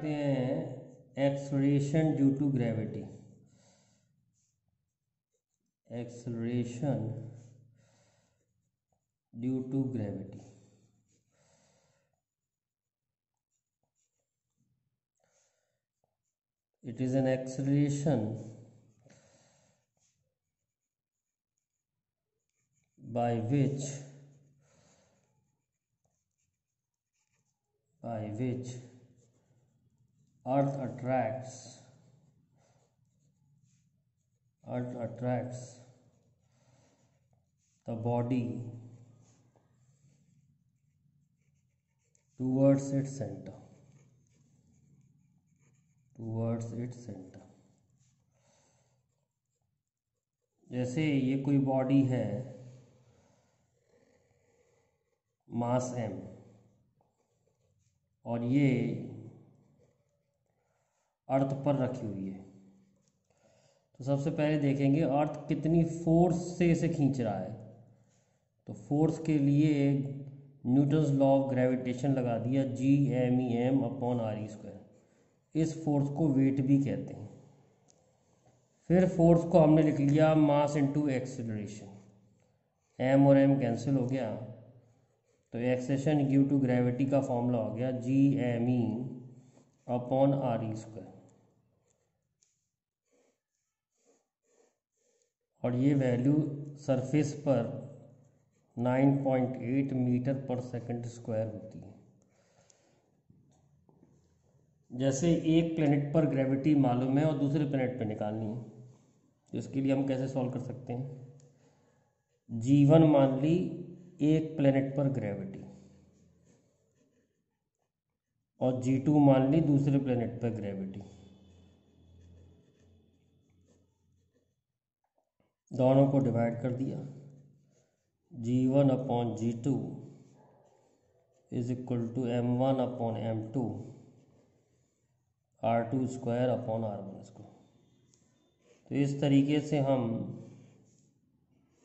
देखते हैं acceleration due to gravity. Acceleration due to gravity. It is an acceleration by which Earth attracts the body towards its center. जैसे ये कोई body है मास m और ये अर्थ पर रखी हुई है, तो सबसे पहले देखेंगे अर्थ कितनी फोर्स से इसे खींच रहा है। तो फोर्स के लिए न्यूटन्स लॉ ऑफ ग्रेविटेशन लगा दिया, G_m_E_m/r²। इस फोर्स को वेट भी कहते हैं। फिर फोर्स को हमने लिख लिया मास इनटू एक्सेलरेशन, m और m कैंसिल हो गया, तो एक्सेलरेशन ड्यू टू ग्रेविटी का फॉर्मूला हो गया G_m_E/r²। और ये वैल्यू सरफेस पर 9.8 मीटर पर सेकंड स्क्वायर होती है। जैसे एक प्लेनेट पर ग्रेविटी मालूम है और दूसरे प्लेनेट पर निकालनी है, तो इसके लिए हम कैसे सॉल्व कर सकते हैं। G1 मान ली एक प्लेनेट पर ग्रेविटी और G2 मान ली दूसरे प्लेनेट पर ग्रेविटी। दोनों को डिवाइड कर दिया, G1/G2 is equal to m1/m2 r²/r1²। तो इस तरीके से हम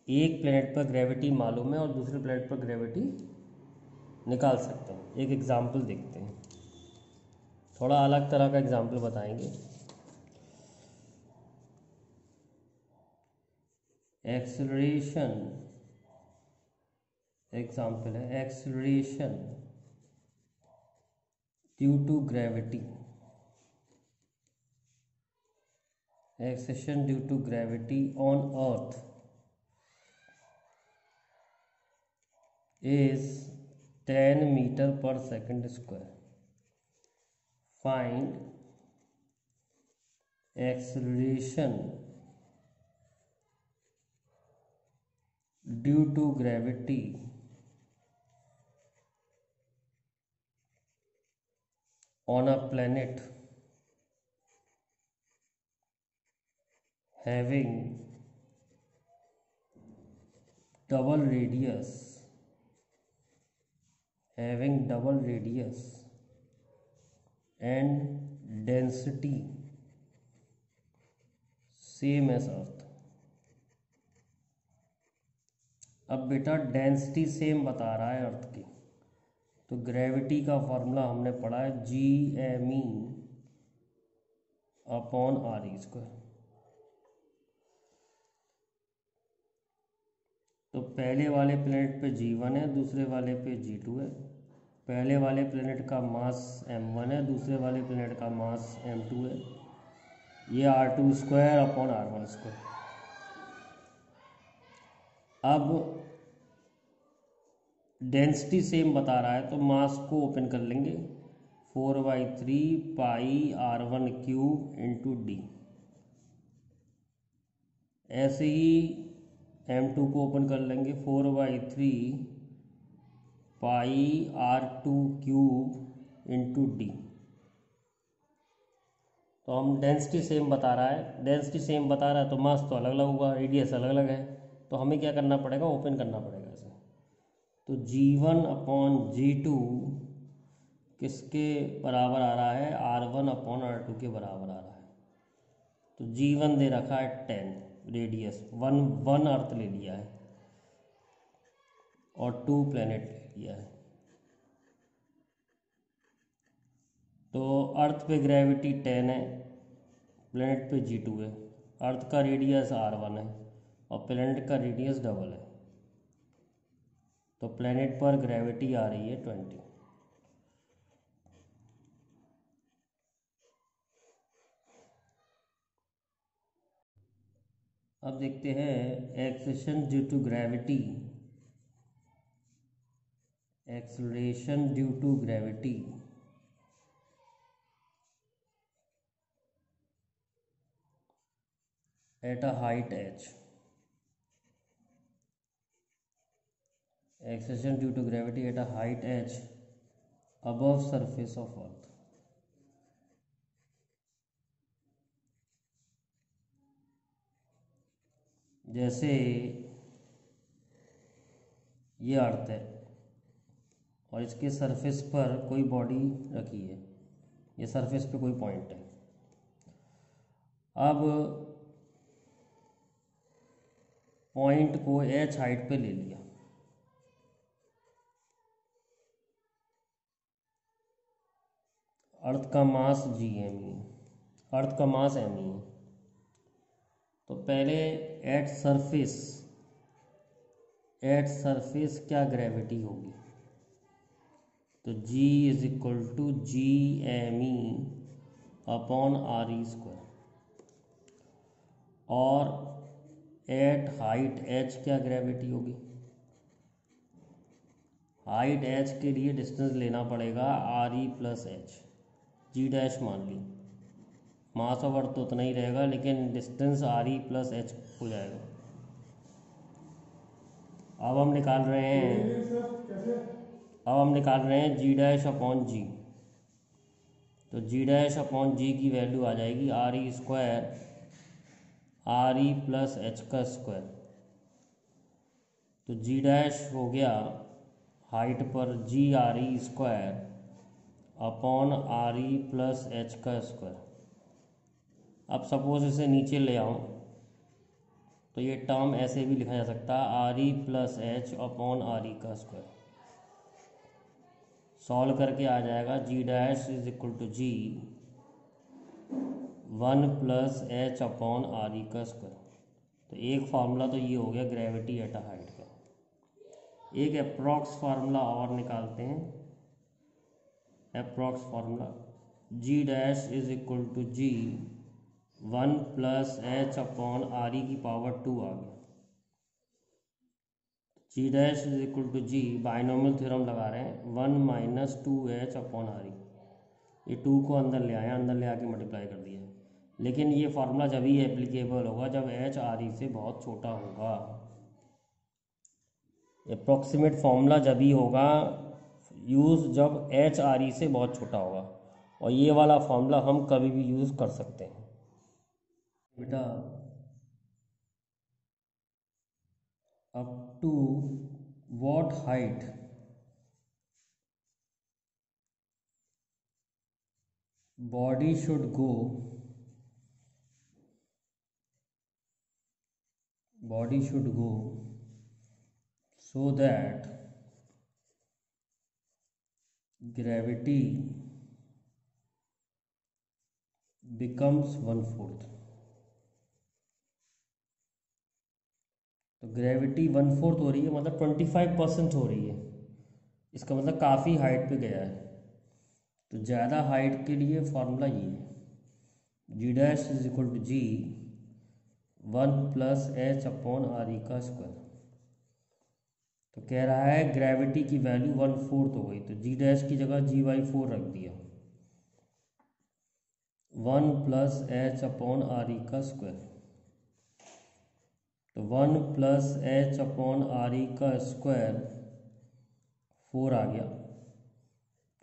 एक प्लेनेट पर ग्रेविटी मालूम है और दूसरे प्लेनेट पर ग्रेविटी निकाल सकते हैं। एक एग्जाम्पल देखते हैं, थोड़ा अलग तरह का एग्जाम्पल बताएंगे। एक्सेलरेशन एग्जाम्पल है acceleration due to gravity. Acceleration due to gravity on Earth is 10 meter per second square. Find acceleration due to gravity on a planet having double radius and density same as Earth। अब बेटा density same बता रहा है अर्थ की, तो gravity का formula हमने पढ़ा है G_m_E/r²। तो पहले वाले प्लेनेट पे G1 है, दूसरे वाले पे G2 है। पहले वाले प्लेनेट का मास m1 है, दूसरे वाले प्लेनेट का मास m2 है। ये r²/r1²। अब डेंसिटी सेम बता रहा है तो मास को ओपन कर लेंगे, 4/3πr1³ इंटू d। ऐसे ही m2 को ओपन कर लेंगे, 4/3πr2³ इंटू d। तो हम डेंसिटी सेम बता रहा है तो मास तो अलग अलग होगा, रेडियस अलग अलग है, तो हमें क्या करना पड़ेगा, ओपन करना पड़ेगा इसे। तो G1/G2 किसके बराबर आ रहा है, r1/r2 के बराबर आ रहा है। तो G1 दे रखा है 10, रेडियस 1 अर्थ ले लिया है और 2 प्लैनेट ले लिया है। तो अर्थ पे ग्रेविटी 10 है, प्लेनेट पे G2 है, अर्थ का रेडियस R1 है और प्लेनेट का रेडियस डबल है, तो प्लेनेट पर ग्रेविटी आ रही है 20। अब देखते हैं acceleration due to gravity, acceleration due to gravity at a height h, acceleration due to gravity at a height h above surface of earth। जैसे ये अर्थ है और इसके सरफेस पर कोई बॉडी रखी है, ये सरफेस पे कोई पॉइंट है। अब पॉइंट को h हाइट पे ले लिया, अर्थ का मास Gm है, अर्थ का मास m है। तो पहले एट सरफेस क्या ग्रेविटी होगी, तो G is equal to Gme upon RE²। और एट हाइट h क्या ग्रेविटी होगी, हाइट h के लिए डिस्टेंस लेना पड़ेगा RE plus h, G dash मान ली, मास ऑफ अर्थ तो उतना ही रहेगा लेकिन डिस्टेंस RE प्लस h हो जाएगा। अब हम निकाल रहे हैं G डैश अपॉन G, तो G डैश अपॉन G की वैल्यू आ जाएगी RE² RE प्लस h का स्क्वायर। तो G डैश हो गया हाइट पर GRE² upon RE plus h का स्क्वायर। अब सपोज इसे नीचे ले आऊँ तो ये टर्म ऐसे भी लिखा जा सकता है RE plus h upon RE का स्क्वायर। सॉल्व करके आ जाएगा G dash is equal to G 1 plus h upon RE का स्क्वायर। तो एक फार्मूला तो ये हो गया ग्रेविटी एट अ हाइट का। एक अप्रॉक्स फार्मूला और निकालते हैं, approx formula G dash is equal to G 1 plus h upon RE की पावर 2 आ गया। G dash is equal to G, binomial theorem लगा रहे हैं, 1 माइनस 2h अपॉन RE। ये 2 को अंदर ले आया, अंदर ले आके मल्टीप्लाई कर दिया। लेकिन ये फार्मूला जब ही एप्लीकेबल होगा जब h RE से बहुत छोटा होगा। अप्रॉक्सीमेट फार्मूला जब ही होगा यूज़ जब h RE से बहुत छोटा होगा, और ये वाला फार्मूला हम कभी भी यूज़ कर सकते हैं। बेटा up to what height body should go so that gravity becomes 1/4। तो ग्रेविटी 1/4 हो रही है, मतलब 25% हो रही है। इसका मतलब काफ़ी हाइट पे गया है। तो ज़्यादा हाइट के लिए फॉर्मूला ये है, G dash is equal to G 1 plus h upon RE का स्क्वायर। तो कह रहा है ग्रेविटी की वैल्यू 1/4 हो गई, तो G डैश की जगह G/4 रख दिया, 1 प्लस h अपॉन RE का स्क्वायर। तो 1 प्लस h अपॉन RE का स्क्वायर 4 आ गया,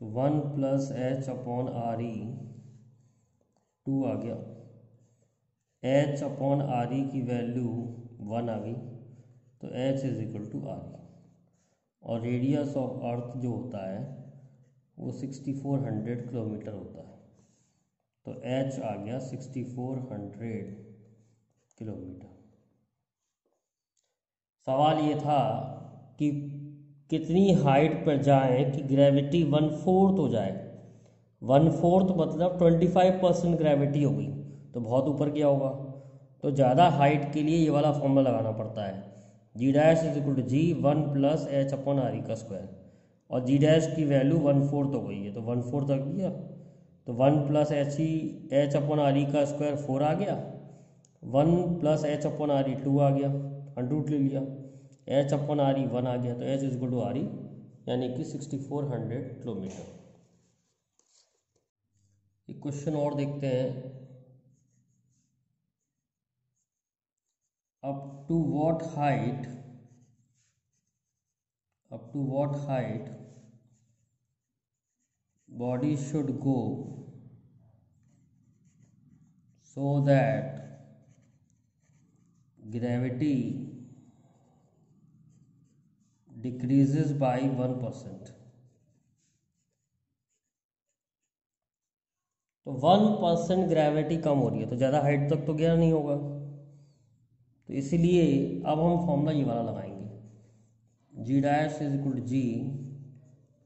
तो 1 प्लस h अपॉन RE 2 आ गया, h अपॉन RE की वैल्यू 1 आ गई, तो h is equal to RE। और रेडियस ऑफ अर्थ जो होता है वो 6400 किलोमीटर होता है, तो h आ गया 6400 किलोमीटर। सवाल ये था कि कितनी हाइट पर जाएं कि ग्रेविटी 1/4 हो जाए। 1/4 मतलब 25% ग्रेविटी हो गई, तो बहुत ऊपर गया होगा। तो ज़्यादा हाइट के लिए ये वाला फॉर्मूला लगाना पड़ता है, G dash is equal to G 1+h/r का स्क्वायर, और जी डैश की वैल्यू 1/4 हो गई है, तो 1/4 रख दिया, तो 1+h/r का स्क्वायर 4 आ गया, 1+h/r 2 आ गया, अंडर ले लिया, h/r 1 आ गया, तो h is equal to r यानी कि 6400 किलोमीटर। एक क्वेश्चन और देखते हैं, up to what height body should go so that gravity decreases by 1%। तो 1% ग्रेविटी कम हो रही है, तो ज़्यादा हाइट तक तो गया नहीं होगा, तो इसीलिए अब हम फॉर्मूला ये वाला लगाएंगे, G dash is equal to G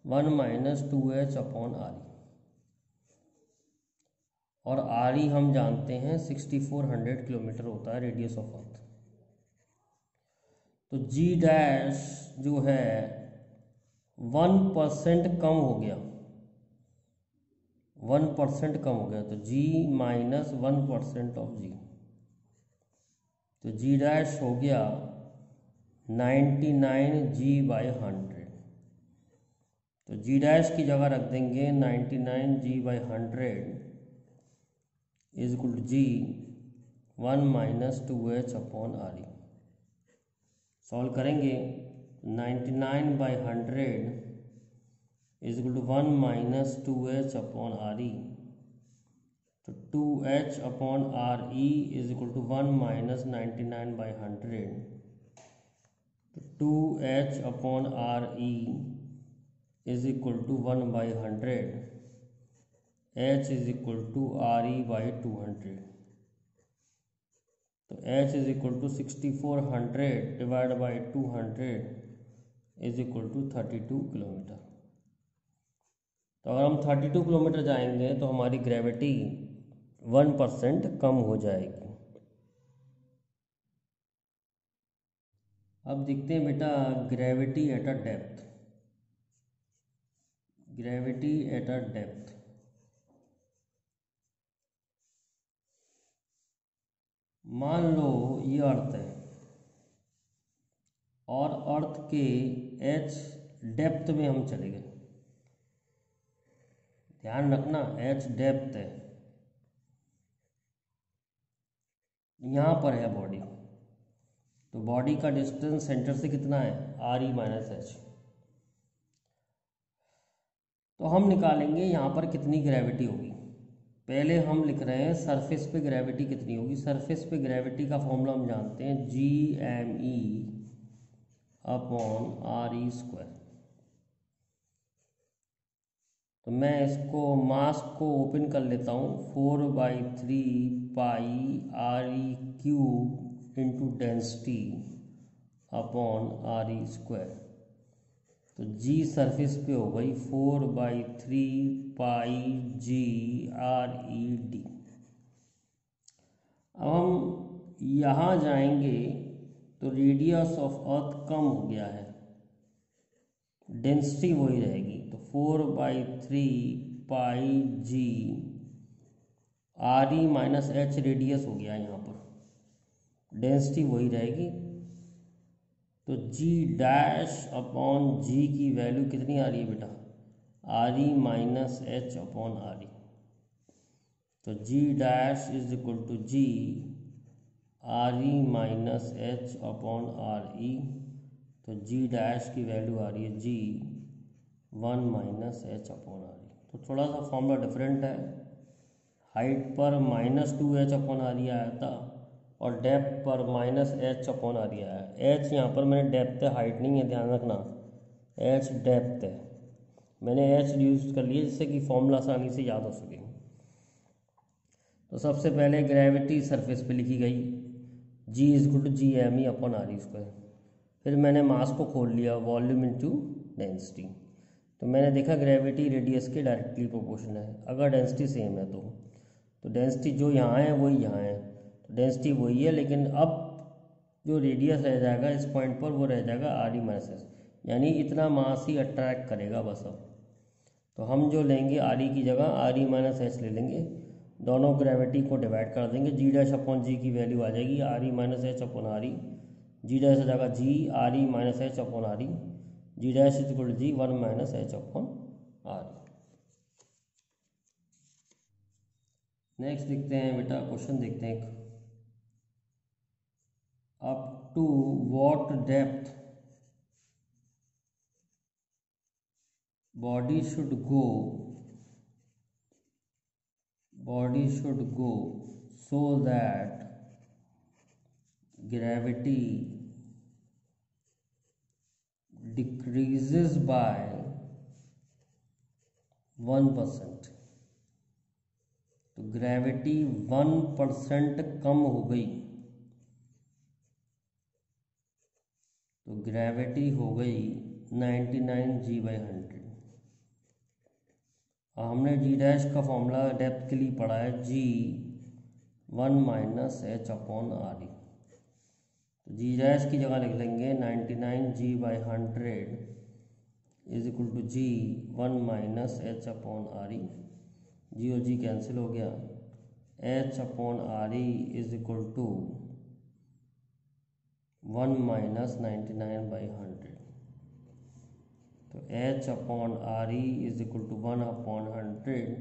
1 - 2h/r, और आर हम जानते हैं 6400 किलोमीटर होता है रेडियस ऑफ अर्थ। तो जी डैश जो है 1% कम हो गया, 1% कम हो गया, तो जी -1% ऑफ जी, तो जी डैश हो गया 99g/100, तो जी डैश की जगह रख देंगे 99g/100 is equal to G 1 - 2h/r। Solve करेंगे, 99/100 इज इक्वल टू 1 - 2h/r, तो 2h/re इज इक्वल टू 1 - 99/100, तो 2h/re is equal to 1/100, h is equal to re/200, तो h is equal to 6400 divide by 200 is equal to 32 kilometre. तो अगर हम 32 kilometre जाएंगे तो हमारी ग्रेविटी 1% कम हो जाएगी। अब देखते हैं बेटा gravity at a depth, gravity at a depth. मान लो ये अर्थ है और अर्थ के h डेप्थ में हम चले गए, ध्यान रखना h डेप्थ है, यहाँ पर है बॉडी, तो बॉडी का डिस्टेंस सेंटर से कितना है re - h, तो हम निकालेंगे यहाँ पर कितनी ग्रेविटी होगी। पहले हम लिख रहे हैं सरफेस पे ग्रेविटी कितनी होगी। सरफेस पे ग्रेविटी का फॉर्मूला हम जानते हैं Gme/re²। तो मैं इसको मास को ओपन कर लेता हूँ, 4/3πre³ into density upon re²। तो जी सरफेस पे हो गई 4/3πgRED। अब हम यहाँ जाएंगे तो रेडियस ऑफ अर्थ कम हो गया है, डेंसिटी वही रहेगी, तो 4/3πgRe - रेडियस हो गया यहाँ पर, डेंसिटी वही रहेगी, तो जी डैश अपॉन जी की वैल्यू कितनी आ रही है बेटा re - h/re, तो G dash is equal to G re - h/re, तो जी डैश की वैल्यू आ रही है जी 1 - h/re। तो थोड़ा सा फॉर्मूला डिफरेंट है, हाइट पर -2h/re आया था और डेप्थ पर -h/re आया है। h यहाँ पर मैंने डेप्थ है, हाइट नहीं है, ध्यान रखना, h डेप्थ है, मैंने h यूज कर लिया जिससे कि फॉर्मूला आसानी से याद हो सके। तो सबसे पहले ग्रेविटी सरफेस पे लिखी गई, G is equal to Gme/re²। फिर मैंने मास को खोल लिया, वॉल्यूम इनटू डेंसिटी, तो मैंने देखा ग्रेविटी रेडियस के डायरेक्टली प्रोपोर्शनल है अगर डेंसिटी सेम है तो डेंसिटी जो यहाँ है वही यहाँ है, तो डेंसिटी वही है, लेकिन अब जो रेडियस रह जाएगा इस पॉइंट पर वो रह जाएगा आर ई माइनस एस, यानी इतना मास ही अट्रैक्ट करेगा बस। अब तो हम जो लेंगे आर ई की जगह आर ई माइनस एच ले लेंगे, दोनों ग्रेविटी को डिवाइड कर देंगे, जी डैश अपॉन जी की वैल्यू आ जाएगी R E minus H upon R E, G dash आ जाएगा G R E minus H upon R E, G dash is equal to G 1 minus H upon R. Next देखते हैं बेटा, question देखते हैं, up to what depth body should go so that gravity decreases by 1%। तो gravity 1% कम हो गई, तो gravity हो गई 99 g/100। हमने जी डैश का फॉर्मूला डेप्थ के लिए पढ़ा है G 1 minus H upon R E, तो जी डैश की जगह लिख लेंगे 99 g/100 is equal to G 1 minus H upon R E, G और जी कैंसिल हो गया, H upon R E is equal to 1 minus 99/100, तो H upon R E is equal to 1/100,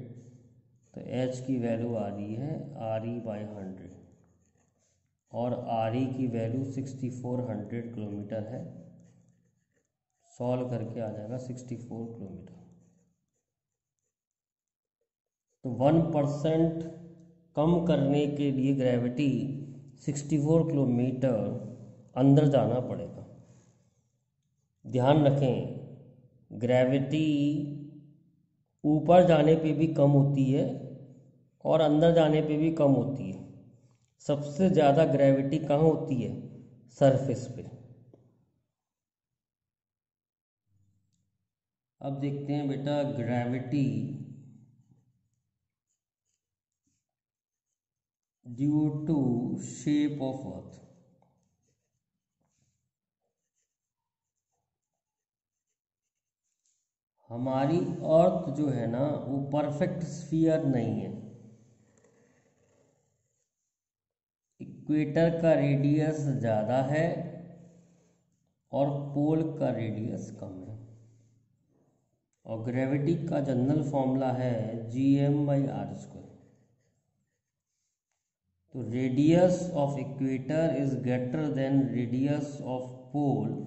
तो एच की वैल्यू आ रही है RE/100 और RE की वैल्यू 6400 किलोमीटर है, सॉल्व करके आ जाएगा 64 किलोमीटर। तो 1% कम करने के लिए ग्रेविटी 64 किलोमीटर अंदर जाना पड़ेगा। ध्यान रखें, ग्रेविटी ऊपर जाने पे भी कम होती है और अंदर जाने पे भी कम होती है। सबसे ज़्यादा ग्रेविटी कहाँ होती है? सरफेस पे। अब देखते हैं बेटा gravity due to shape of earth. हमारी अर्थ जो है ना वो परफेक्ट स्फीयर नहीं है। इक्वेटर का रेडियस ज़्यादा है और पोल का रेडियस कम है, और ग्रेविटी का जनरल फॉर्मूला है Gm/r²। तो radius of equator is greater than radius of pole,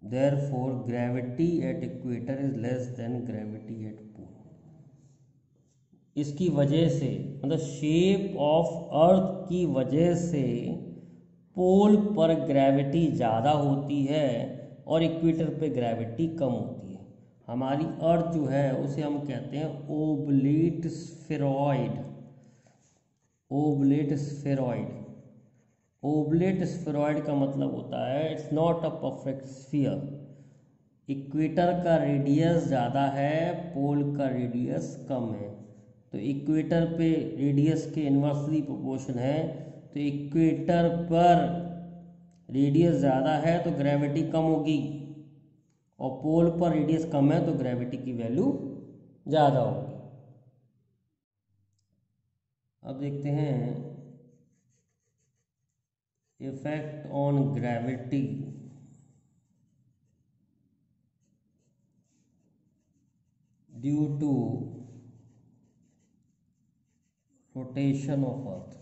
therefore gravity at equator is less than gravity at pole। इसकी वजह से मतलब शेप ऑफ अर्थ की वजह से पोल पर ग्रेविटी ज़्यादा होती है और इक्वेटर पे ग्रेविटी कम होती है। हमारी अर्थ जो है उसे हम कहते हैं ओबलेट स्फेरॉइड। ओबलेट स्फेरॉइड, ओबलेट स्फेरॉइड का मतलब होता है it's not a perfect sphere. Equator का रेडियस ज़्यादा है, पोल का रेडियस कम है, तो इक्वेटर पे रेडियस के इन्वर्सली प्रोपोर्शन है, तो इक्वेटर पर रेडियस ज़्यादा है तो ग्रेविटी कम होगी, और पोल पर रेडियस कम है तो ग्रेविटी की वैल्यू ज़्यादा होगी। अब देखते हैं effect on gravity due to rotation of earth.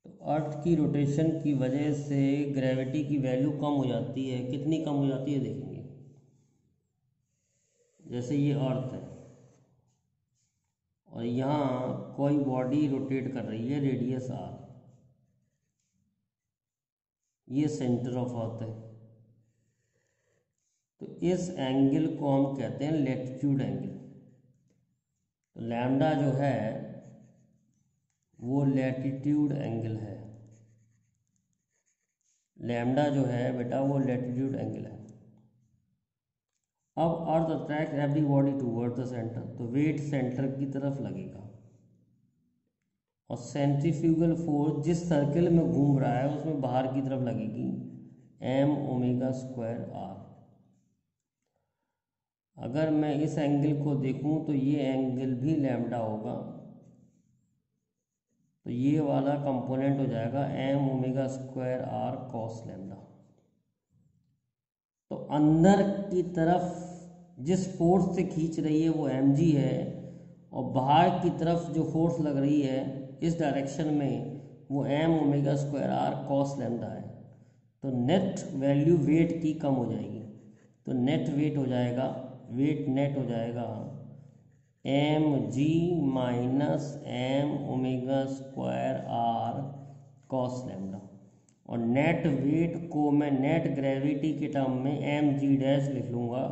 तो अर्थ की रोटेशन की वजह से ग्रेविटी की वैल्यू कम हो जाती है। कितनी कम हो जाती है देखेंगे। जैसे ये अर्थ है और यहाँ कोई बॉडी रोटेट कर रही है रेडियस r, ये सेंटर ऑफ अर्थ है, तो इस एंगल को हम कहते हैं लैटिट्यूड एंगल। तो लैम्डा जो है वो लैटिट्यूड एंगल है, लैम्डा जो है बेटा वो लैटिट्यूड एंगल है। अब earth attract every body towards the centre, तो वेट सेंटर की तरफ लगेगा और सेंट्रीफ्यूगल फोर्स जिस सर्कल में घूम रहा है उसमें बाहर की तरफ लगेगी, एम ओमेगा स्क्वायर आर। अगर मैं इस एंगल को देखूं तो ये एंगल भी लैम्डा होगा, तो ये वाला कंपोनेंट हो जाएगा M omega square R cos lambda. तो अंदर की तरफ जिस फोर्स से खींच रही है वो एम जी है, और बाहर की तरफ जो फोर्स लग रही है इस डायरेक्शन में वो M omega square R cos lambda है। तो नेट वैल्यू वेट की कम हो जाएगी, तो नेट वेट हो जाएगा, वेट नेट हो जाएगा M G minus M omega square R cos lambda. और नेट वेट को मैं नेट ग्रेविटी के टर्म में एम जी डैश लिख लूँगा,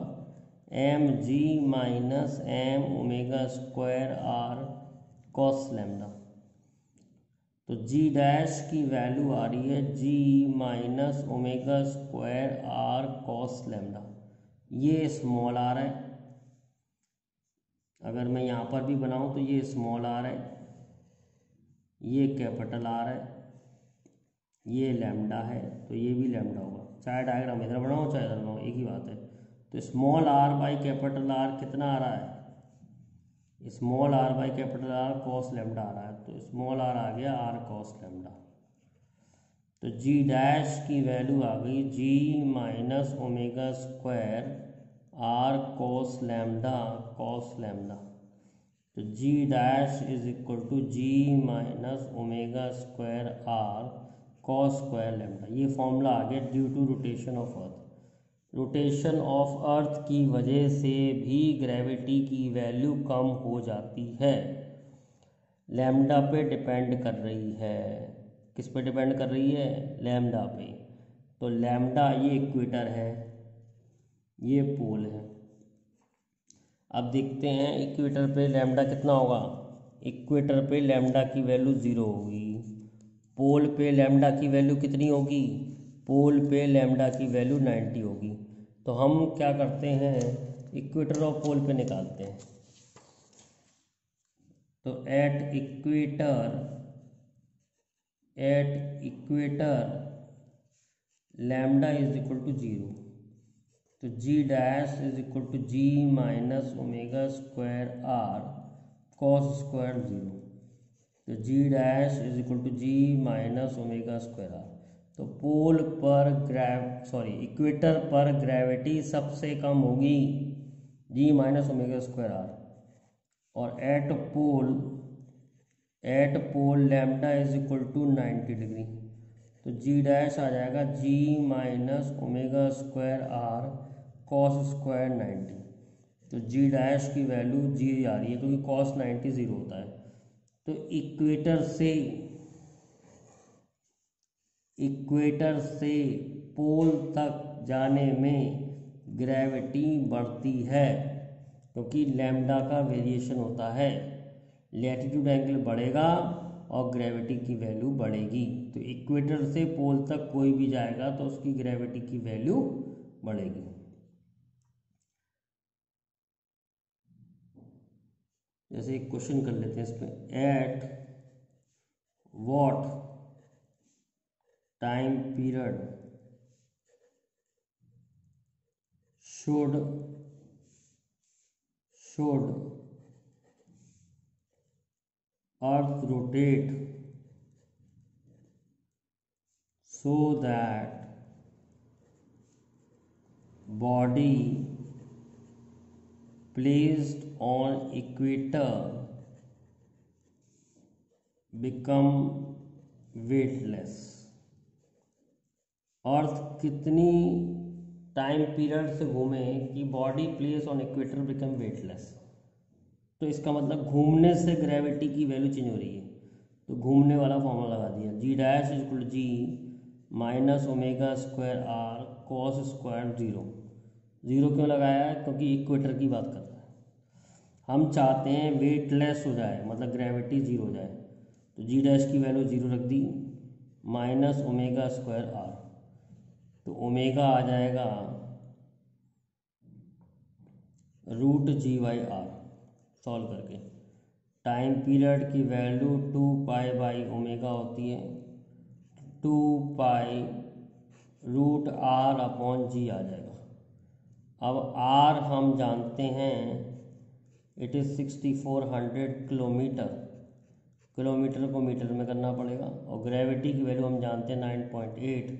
M G minus M omega square R cos lambda. तो जी डैश की वैल्यू आ रही है G minus omega square R cos lambda. ये स्मॉल आर है, अगर मैं यहाँ पर भी बनाऊँ तो ये स्मॉल आर है, ये कैपिटल आर है, ये लैम्डा है, तो ये भी लैम्डा होगा। चाहे डायग्राम इधर बनाओ चाहे इधर बनाओ एक ही बात है। तो small R by capital R कितना आ रहा है, small R by capital R cos lambda आ रहा है, तो स्मॉल आर आ गया आर कॉस लैम्डा। तो जी डैश की वैल्यू आ गई G minus omega square R cos lambda cos lambda. तो G dash is equal to G minus omega square R cos square lambda. ये फॉर्मूला आ गया due to rotation of earth. Rotation of earth की वजह से भी gravity की value कम हो जाती है, लैम्डा पे डिपेंड कर रही है। किस पे डिपेंड कर रही है, लैम्डा पे। तो लैम्डा ये इक्वेटर है, ये पोल है। अब देखते हैं इक्वेटर पे लैम्डा कितना होगा। इक्वेटर पे लैम्डा की वैल्यू 0 होगी। पोल पे लैम्डा की वैल्यू कितनी होगी, पोल पे लैम्डा की वैल्यू 90 होगी। तो हम क्या करते हैं, इक्वेटर और पोल पे निकालते हैं। तो at equator lambda is equal to 0, तो G dash is equal to G minus omega square R cos square 0। तो G dash is equal to G minus omega square R. तो पोल पर इक्वेटर पर ग्रेविटी सबसे कम होगी, G minus omega square R. और at pole lambda is equal to 90 degree. तो G dash आ जाएगा G minus omega square R cos square 90। तो जी डैश की वैल्यू जी आ रही है क्योंकि कॉस 90 0 होता है। तो इक्वेटर से पोल तक जाने में ग्रेविटी बढ़ती है क्योंकि लैम्डा का वेरिएशन होता है। लैटिट्यूड एंगल बढ़ेगा और ग्रेविटी की वैल्यू बढ़ेगी। तो इक्वेटर से पोल तक कोई भी जाएगा तो उसकी ग्रेविटी की वैल्यू बढ़ेगी। जैसे एक क्वेश्चन कर लेते हैं इसमें, at what time period should earth rotate so that body placed on equator become weightless। अर्थ कितनी टाइम पीरियड से घूमे कि body place on equator become weightless. तो इसका मतलब घूमने से ग्रेविटी की वैल्यू चेंज हो रही है, तो घूमने वाला फॉर्मूला लगा दिया, G dash is equal G minus omega square R cos square 0। 0 क्यों लगाया है, क्योंकि इक्वेटर की बात कर रहा है। हम चाहते हैं वेटलेस हो जाए, मतलब ग्रेविटी 0 हो जाए। तो जी डैश की वैल्यू 0 रख दी, माइनस ओमेगा स्क्वायर आर। तो ओमेगा आ जाएगा root G by R solve करके। टाइम पीरियड की वैल्यू 2π/ω होती है, 2π√r/g आ जाएगा। अब r हम जानते हैं इट इज़ 6400 किलोमीटर, किलोमीटर को मीटर में करना पड़ेगा, और ग्रेविटी की वैल्यू हम जानते हैं 9.8,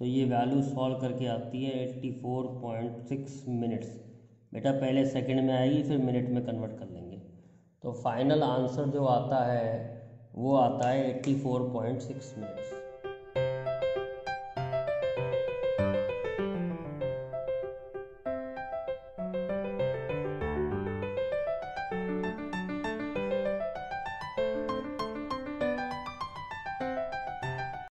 तो ये वैल्यू सॉल्व करके आती है 84.6 मिनट्स। बेटा पहले सेकंड में आएगी फिर मिनट में कन्वर्ट कर लेंगे, तो फाइनल आंसर जो आता है वो आता है 84.6 मिनट्स।